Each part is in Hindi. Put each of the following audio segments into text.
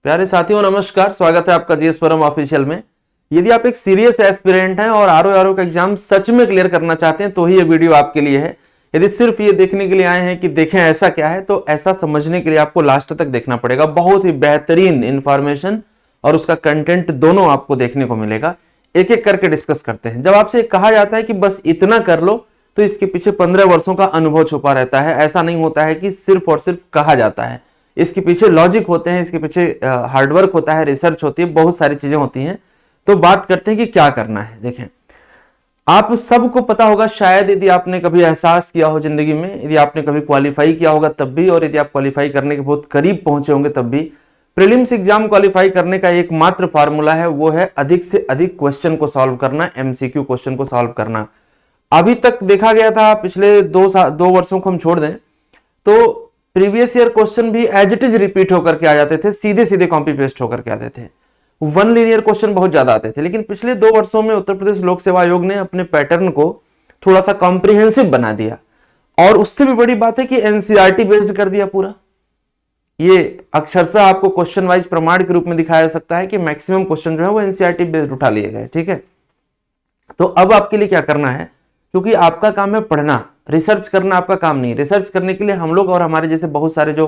प्यारे साथियों नमस्कार, स्वागत है आपका जीएस परम ऑफिशियल में। यदि आप एक सीरियस एस्पिरेंट हैं और आरओ का एग्जाम सच में क्लियर करना चाहते हैं तो ही ये वीडियो आपके लिए है। यदि सिर्फ ये देखने के लिए आए हैं कि देखें ऐसा क्या है, तो ऐसा समझने के लिए आपको लास्ट तक देखना पड़ेगा। बहुत ही बेहतरीन इंफॉर्मेशन और उसका कंटेंट दोनों आपको देखने को मिलेगा। एक एक करके डिस्कस करते हैं। जब आपसे कहा जाता है कि बस इतना कर लो, तो इसके पीछे 15 वर्षों का अनुभव छुपा रहता है। ऐसा नहीं होता है कि सिर्फ और सिर्फ कहा जाता है, इसके पीछे लॉजिक होते हैं, इसके पीछे हार्डवर्क होता है, रिसर्च होती है, बहुत सारी चीजें होती हैं। तो बात करते हैं कि क्या करना है। देखें, आप सबको पता होगा शायद, यदि आपने कभी एहसास किया हो जिंदगी में, यदि आपने कभी क्वालिफाई किया होगा तब भी, और यदि आप क्वालिफाई करने के बहुत करीब पहुंचे होंगे तब भी, प्रीलिम्स एग्जाम क्वालिफाई करने का एकमात्र फार्मूला है, वो है अधिक से अधिक क्वेश्चन को सॉल्व करना, एमसीक्यू क्वेश्चन को सॉल्व करना। अभी तक देखा गया था, पिछले दो वर्षों को हम छोड़ दें तो प्रीवियस ईयर क्वेश्चन भी एज इट इज रिपीट होकर के आ जाते थे, सीधे सीधे कॉपी पेस्ट होकर के आते थे। वन लीनियर क्वेश्चन बहुत ज्यादा आते थे। लेकिन पिछले 2 वर्षों में उत्तर प्रदेश लोक सेवा आयोग ने अपने पैटर्न को थोड़ा सा कॉम्प्रिहेंसिव बना दिया, और उससे भी बड़ी बात है कि एनसीईआरटी बेस्ड कर दिया पूरा। ये अक्षरशः आपको क्वेश्चन वाइज प्रमाण के रूप में दिखाया जा सकता है कि मैक्सिमम क्वेश्चन जो है वो एनसीईआरटी बेस्ड उठा लिए गए। ठीक है, तो अब आपके लिए क्या करना है, क्योंकि आपका काम है पढ़ना, रिसर्च करना आपका काम नहीं। रिसर्च करने के लिए हम लोग और हमारे जैसे बहुत सारे जो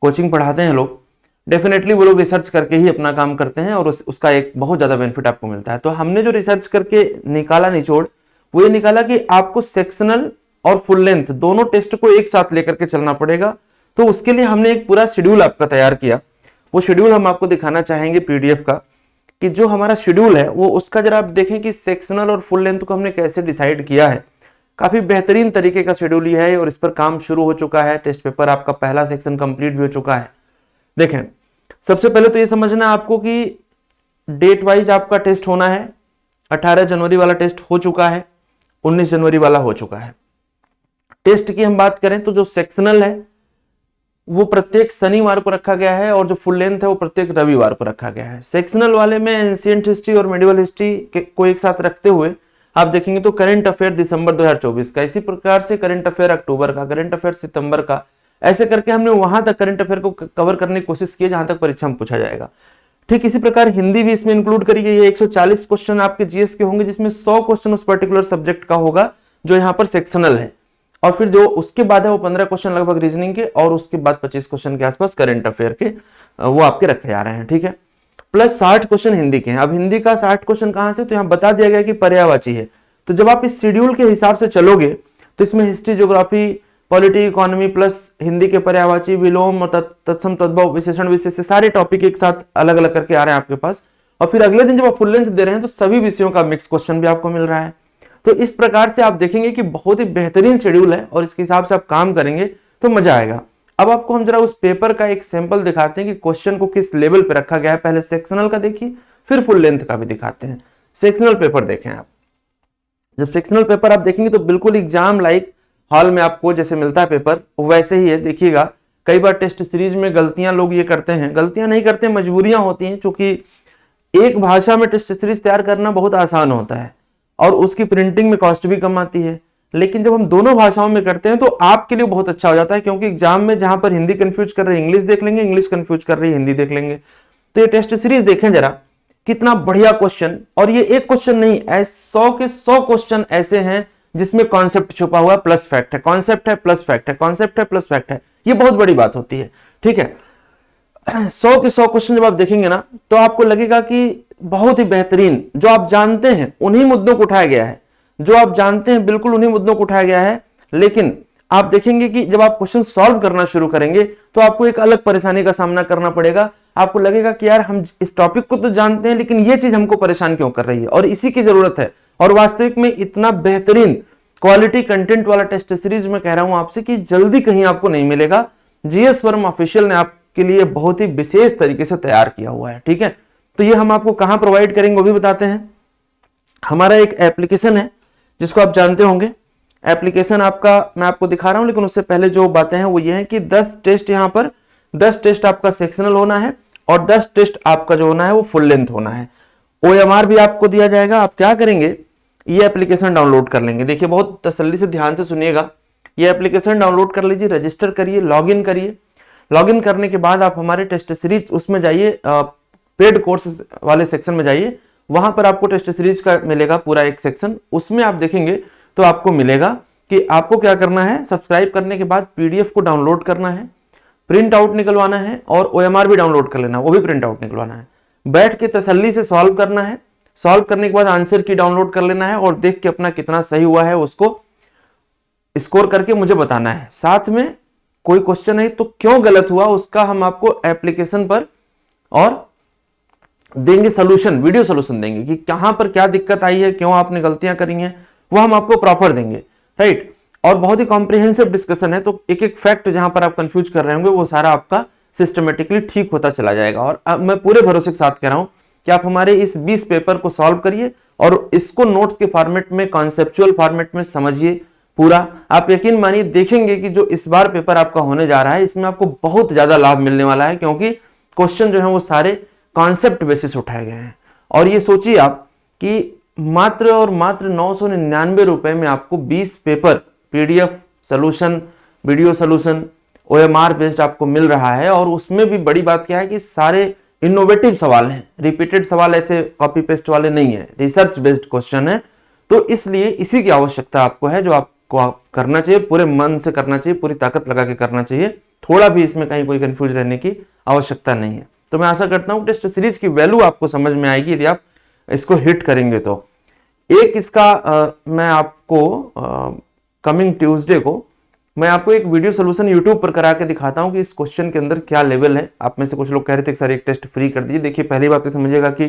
कोचिंग पढ़ाते हैं लोग, डेफिनेटली वो लोग रिसर्च करके ही अपना काम करते हैं, और उसका एक बहुत ज्यादा बेनिफिट आपको मिलता है। तो हमने जो रिसर्च करके निकाला निचोड़, वो ये निकाला कि आपको सेक्शनल और फुल लेंथ दोनों टेस्ट को एक साथ लेकर के चलना पड़ेगा। तो उसके लिए हमने एक पूरा शेड्यूल आपका तैयार किया। वो शेड्यूल हम आपको दिखाना चाहेंगे पीडीएफ का, कि जो हमारा शेड्यूल है वो उसका जरा आप देखें कि सेक्शनल और फुल लेंथ को हमने कैसे डिसाइड किया है। काफी बेहतरीन तरीके का शेड्यूल ये है, और इस पर काम शुरू हो चुका है। टेस्ट पेपर आपका पहला सेक्शन कंप्लीट भी हो चुका है। देखें, सबसे पहले तो ये समझना आपको कि डेट वाइज आपका टेस्ट होना है। 18 जनवरी वाला टेस्ट हो चुका है, 19 जनवरी वाला हो चुका है। टेस्ट की हम बात करें तो जो सेक्शनल है वो प्रत्येक शनिवार को रखा गया है, और जो फुल लेंथ है वो प्रत्येक रविवार को रखा गया है। सेक्शनल वाले में एंशिएंट हिस्ट्री और मेडिवल हिस्ट्री को एक साथ रखते हुए आप देखेंगे तो करंट अफेयर दिसंबर 2024 का, इसी प्रकार से करंट अफेयर अक्टूबर का, करंट अफेयर सितंबर का, ऐसे करके हमने वहां तक करंट अफेयर को कवर करने की कोशिश की जहां तक परीक्षा में पूछा जाएगा। ठीक इसी प्रकार हिंदी भी इसमें इंक्लूड करिए। ये 140 क्वेश्चन आपके जीएस के होंगे, जिसमें 100 क्वेश्चन उस पर्टिकुलर सब्जेक्ट का होगा जो यहाँ पर सेक्शनल है, और फिर जो उसके बाद है वो 15 क्वेश्चन लगभग रीजनिंग के, और उसके बाद 25 क्वेश्चन के आसपास करंट अफेयर के वो आपके रखे जा रहे हैं। ठीक है, प्लस 60 क्वेश्चन हिंदी के हैं। अब हिंदी का 60 क्वेश्चन कहां से, तो यहाँ बता दिया गया कि पर्यायवाची है। तो जब आप इस शेड्यूल के हिसाब से चलोगे तो इसमें history, geography, polity, economy plus Hindi के पर्यायवाची, विलोम, तत्सम, तद्भव, विशेषण, विशेष, सारे टॉपिक एक साथ अलग अलग करके आ रहे हैं आपके पास। और फिर अगले दिन जब आप फुल लेंथ दे रहे हैं तो सभी विषयों का मिक्स क्वेश्चन भी आपको मिल रहा है। तो इस प्रकार से आप देखेंगे कि बहुत ही बेहतरीन शेड्यूल है, और इसके हिसाब से आप काम करेंगे तो मजा आएगा। अब आपको हम जरा उस पेपर का एक सैंपल दिखाते हैं कि क्वेश्चन को किस लेवल पे रखा गया है। पहले सेक्शनल का देखिए, फिर फुल लेंथ का भी दिखाते हैं। सेक्शनल पेपर देखें आप। जब सेक्शनल पेपर आप देखेंगे तो बिल्कुल एग्जाम लाइक हॉल में आपको जैसे मिलता है पेपर, वैसे ही है। देखिएगा, कई बार टेस्ट सीरीज में गलतियां लोग ये करते हैं, गलतियां नहीं करते, मजबूरियां होती हैं, क्योंकि एक भाषा में टेस्ट सीरीज तैयार करना बहुत आसान होता है और उसकी प्रिंटिंग में कॉस्ट भी कम आती है। लेकिन जब हम दोनों भाषाओं में करते हैं तो आपके लिए बहुत अच्छा हो जाता है, क्योंकि एग्जाम में जहां पर हिंदी कंफ्यूज कर रहे हैं इंग्लिश देख लेंगे, इंग्लिश कंफ्यूज कर रही है हिंदी देख लेंगे। तो ये टेस्ट सीरीज देखें जरा, कितना बढ़िया क्वेश्चन। और ये एक क्वेश्चन नहीं, 100 के 100 क्वेश्चन ऐसे हैं जिसमें कॉन्सेप्ट छुपा हुआ प्लस फैक्ट है, कॉन्सेप्ट है प्लस फैक्ट है, कॉन्सेप्ट है प्लस फैक्ट है। ये बहुत बड़ी बात होती है। ठीक है, 100 के 100 क्वेश्चन जब आप देखेंगे ना तो आपको लगेगा कि बहुत ही बेहतरीन, जो आप जानते हैं उन्हीं मुद्दों को उठाया गया है, जो आप जानते हैं बिल्कुल उन्हीं मुद्दों को उठाया गया है। लेकिन आप देखेंगे कि जब आप क्वेश्चन सॉल्व करना शुरू करेंगे तो आपको एक अलग परेशानी का सामना करना पड़ेगा। आपको लगेगा कि यार हम इस टॉपिक को तो जानते हैं, लेकिन ये चीज हमको परेशान क्यों कर रही है, और इसी की जरूरत है। और वास्तविक में इतना बेहतरीन क्वालिटी कंटेंट वाला टेस्ट सीरीज मैं कह रहा हूं आपसे कि जल्दी कहीं आपको नहीं मिलेगा। जीएस वर्म ऑफिशियल ने आपके लिए बहुत ही विशेष तरीके से तैयार किया हुआ है। ठीक है, तो ये हम आपको कहां प्रोवाइड करेंगे वो भी बताते हैं। हमारा एक एप्लीकेशन है जिसको आप जानते होंगे। एप्लीकेशन आपका मैं आपको दिखा रहा हूं, लेकिन उससे पहले जो बातें हैं वो ये है कि 10 टेस्ट, यहां पर 10 टेस्ट आपका सेक्शनल होना है, और 10 टेस्ट आपका जो होना है वो फुल लेंथ होना है। ओएमआर भी आपको दिया जाएगा। आप क्या करेंगे, ये एप्लीकेशन डाउनलोड कर लेंगे। देखिए, बहुत तसल्ली से ध्यान से सुनिएगा। ये एप्लीकेशन डाउनलोड कर लीजिए, रजिस्टर करिए, लॉगिन करिए। लॉगिन करने के बाद आप हमारे टेस्ट सीरीज उसमें जाइए, पेड कोर्स वाले सेक्शन में जाइए, वहां पर आपको टेस्ट सीरीज का मिलेगा पूरा एक सेक्शन। उसमें आप देखेंगे तो आपको मिलेगा कि आपको क्या करना है, सब्सक्राइब करने के बाद पीडीएफ को डाउनलोड करना है, प्रिंट आउट निकलवाना है और ओएमआर भी डाउनलोड कर लेना है, वो भी प्रिंट आउट निकलवाना है। बैठ के तसल्ली से सॉल्व करना है, सॉल्व करने के बाद आंसर की डाउनलोड कर लेना है और देख के अपना कितना सही हुआ है उसको स्कोर करके मुझे बताना है। साथ में कोई क्वेश्चन है तो क्यों गलत हुआ उसका हम आपको एप्लीकेशन पर और देंगे सोल्यूशन, वीडियो सोल्यूशन देंगे कि कहां पर क्या दिक्कत आई है, क्यों आपने गलतियां करी हैं, वो हम आपको प्रॉपर देंगे, राइट। और बहुत ही कॉम्प्रिहेंसिव डिस्कशन है, तो एक एक फैक्ट जहां पर आप कंफ्यूज कर रहे होंगे वो सारा आपका सिस्टमेटिकली ठीक होता चला जाएगा। और अब मैं पूरे भरोसे के साथ कह रहा हूं कि आप हमारे इस 20 पेपर को सॉल्व करिए और इसको नोट्स के फॉर्मेट में, कॉन्सेप्चुअल फॉर्मेट में समझिए पूरा। आप यकीन मानिए देखेंगे कि जो इस बार पेपर आपका होने जा रहा है इसमें आपको बहुत ज्यादा लाभ मिलने वाला है, क्योंकि क्वेश्चन जो है वो सारे कॉन्सेप्ट बेसिस उठाए गए हैं। और ये सोचिए आप कि मात्र और मात्र 999 रुपए में आपको 20 paper PDF solution, video solution, OMR based आपको मिल रहा है। और उसमें भी बड़ी बात क्या है कि सारे इनोवेटिव सवाल हैं, रिपीटेड सवाल ऐसे कॉपी पेस्ट वाले नहीं है, रिसर्च बेस्ड क्वेश्चन है। तो इसलिए इसी की आवश्यकता आपको है, जो आपको करना चाहिए, पूरे मन से करना चाहिए, पूरी ताकत लगा के करना चाहिए। थोड़ा भी इसमें कहीं कोई कंफ्यूज रहने की आवश्यकता नहीं है। तो मैं आशा करता हूं टेस्ट सीरीज की वैल्यू आपको समझ में आएगी यदि आप इसको हिट करेंगे तो। एक इसका मैं आपको कमिंग ट्यूसडे को मैं आपको एक वीडियो सोल्यूशन यूट्यूब पर करा के दिखाता हूं कि इस क्वेश्चन के अंदर क्या लेवल है। आप में से कुछ लोग कह रहे थे कि सर एक टेस्ट फ्री कर दीजिए। देखिए, पहली बात तो समझिएगा कि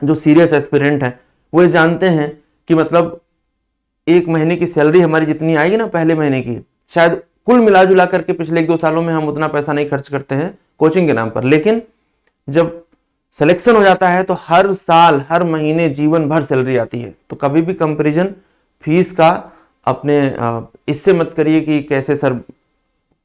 जो सीरियस एस्पिरेंट है वो ये जानते हैं कि मतलब एक महीने की सैलरी हमारी जितनी आएगी ना पहले महीने की, शायद कुल मिला जुला करके पिछले 1-2 सालों में हम उतना पैसा नहीं खर्च करते हैं कोचिंग के नाम पर। लेकिन जब सिलेक्शन हो जाता है तो हर साल, हर महीने, जीवन भर सैलरी आती है। तो कभी भी कंपैरिजन फीस का अपने इससे मत करिए कि कैसे सर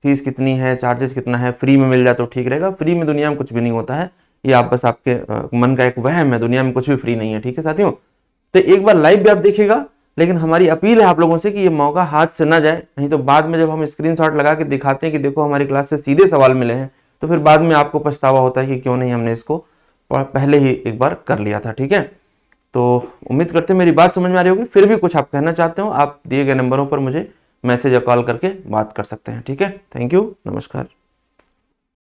फीस कितनी है, चार्जेस कितना है, फ्री में मिल जाए तो ठीक रहेगा। फ्री में दुनिया में कुछ भी नहीं होता है, ये आप बस आपके मन का एक वहम है, दुनिया में कुछ भी फ्री नहीं है, ठीक है साथियों। तो एक बार लाइव भी आप देखिएगा, लेकिन हमारी अपील है आप लोगों से कि ये मौका हाथ से ना जाए, नहीं तो बाद में जब हम स्क्रीनशॉट लगा के दिखाते हैं कि देखो हमारी क्लास से सीधे सवाल मिले हैं, तो फिर बाद में आपको पछतावा होता है कि क्यों नहीं हमने इसको पहले ही एक बार कर लिया था, ठीक है। तो उम्मीद करते हैं मेरी बात समझ में आ रही होगी। फिर भी कुछ आप कहना चाहते हो, आप दिए गए नंबरों पर मुझे मैसेज या कॉल करके बात कर सकते हैं, ठीक है। थैंक यू, नमस्कार।